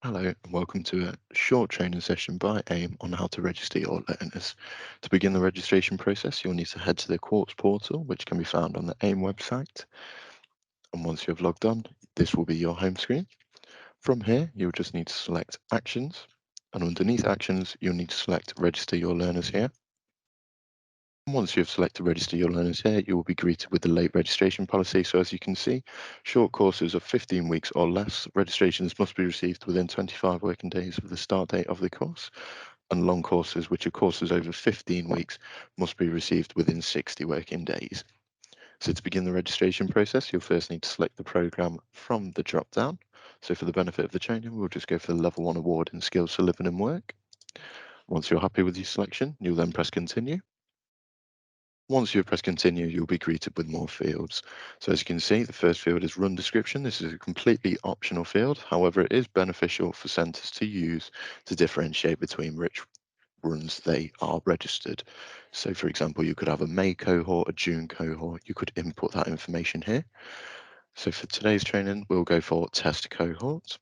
Hello and welcome to a short training session by AIM on how to register your learners. To begin the registration process, you'll need to head to the course portal, which can be found on the AIM website. And once you have logged on, this will be your home screen. From here, you'll just need to select Actions. And underneath Actions, you'll need to select Register Your Learners here. Once you've selected Register Your Learners here, you will be greeted with the late registration policy. So as you can see, short courses of 15 weeks or less, registrations must be received within 25 working days of the start date of the course, and long courses, which are courses over 15 weeks, must be received within 60 working days. So to begin the registration process, you'll first need to select the programme from the drop-down. So for the benefit of the training, we'll just go for the Level 1 award in Skills for Living and Work. Once you're happy with your selection, you'll then press Continue. Once you press continue, you'll be greeted with more fields. So as you can see, the first field is run description. This is a completely optional field. However, it is beneficial for centres to use to differentiate between which runs they are registered. So for example, you could have a May cohort, a June cohort. You could input that information here. So for today's training, we'll go for test cohort.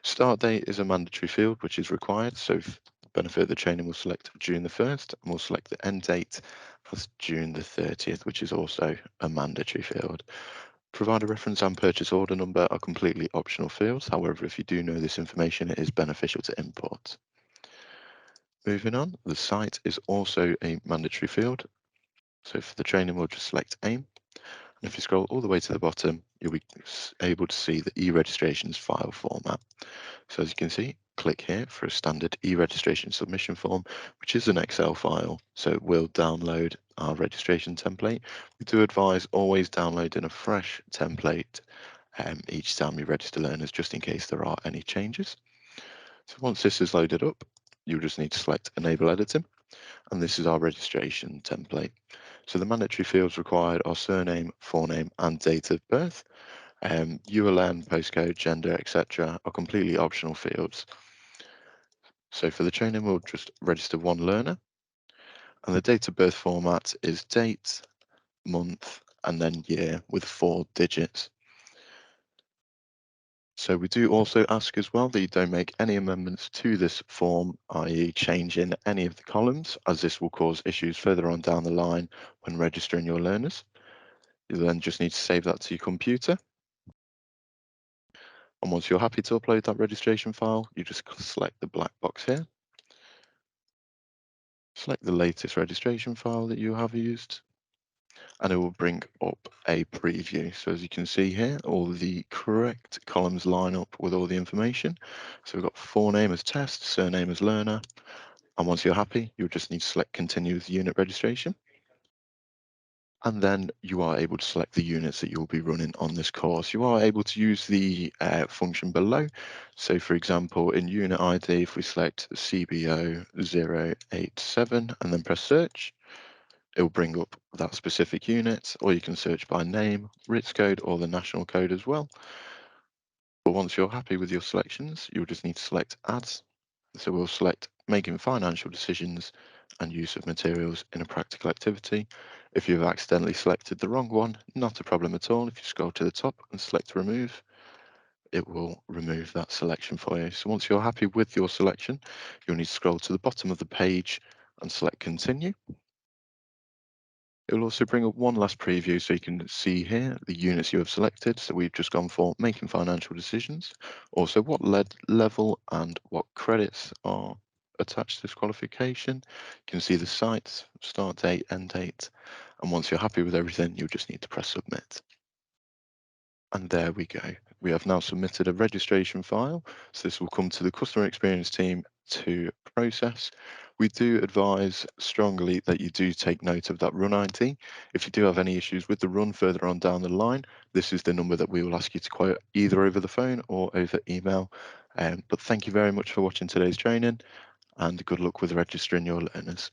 Start date is a mandatory field, which is required. So for the benefit of the training, we'll select June the 1st, and we'll select the end date as June the 30th, which is also a mandatory field. Provide a reference and purchase order number are completely optional fields. However, if you do know this information, it is beneficial to import. Moving on, the site is also a mandatory field. So for the training, we'll just select AIM. And if you scroll all the way to the bottom, you'll be able to see the e-registrations file format. So as you can see, click here for a standard e-registration submission form, which is an Excel file. So it will download our registration template. We do advise always downloading a fresh template each time you register learners, just in case there are any changes. So once this is loaded up, you'll just need to select Enable Editing, and this is our registration template. So the mandatory fields required are surname, forename, and date of birth. ULN, postcode, gender, etc. are completely optional fields. So for the training, we'll just register one learner, and the date of birth format is date, month, and then year with 4 digits. So we do also ask as well that you don't make any amendments to this form, i.e. changing any of the columns, as this will cause issues further on down the line when registering your learners. You then just need to save that to your computer. And once you're happy to upload that registration file, you just select the black box here. Select the latest registration file that you have used, and it will bring up a preview. So as you can see here, all the correct columns line up with all the information. So we've got forename as test, surname as learner, and once you're happy, you'll just need to select continue with unit registration. And then you are able to select the units that you'll be running on this course. You are able to use the function below. So for example, in unit ID, if we select CBO 087 and then press search, it will bring up that specific unit, or you can search by name, RITS code, or the national code as well. But once you're happy with your selections, you'll just need to select Add. So we'll select making financial decisions and use of materials in a practical activity. If you've accidentally selected the wrong one, not a problem at all. If you scroll to the top and select remove, it will remove that selection for you. So once you're happy with your selection, you'll need to scroll to the bottom of the page and select continue. It will also bring up one last preview so you can see here the units you have selected. So we've just gone for making financial decisions. Also what level and what credits are attached to this qualification. You can see the sites, start date, end date. And once you're happy with everything, you'll just need to press submit. And there we go. We have now submitted a registration file. So this will come to the customer experience team to process. We do advise strongly that you do take note of that run ID. If you do have any issues with the run further on down the line, this is the number that we will ask you to quote either over the phone or over email. But thank you very much for watching today's training, and good luck with registering your learners.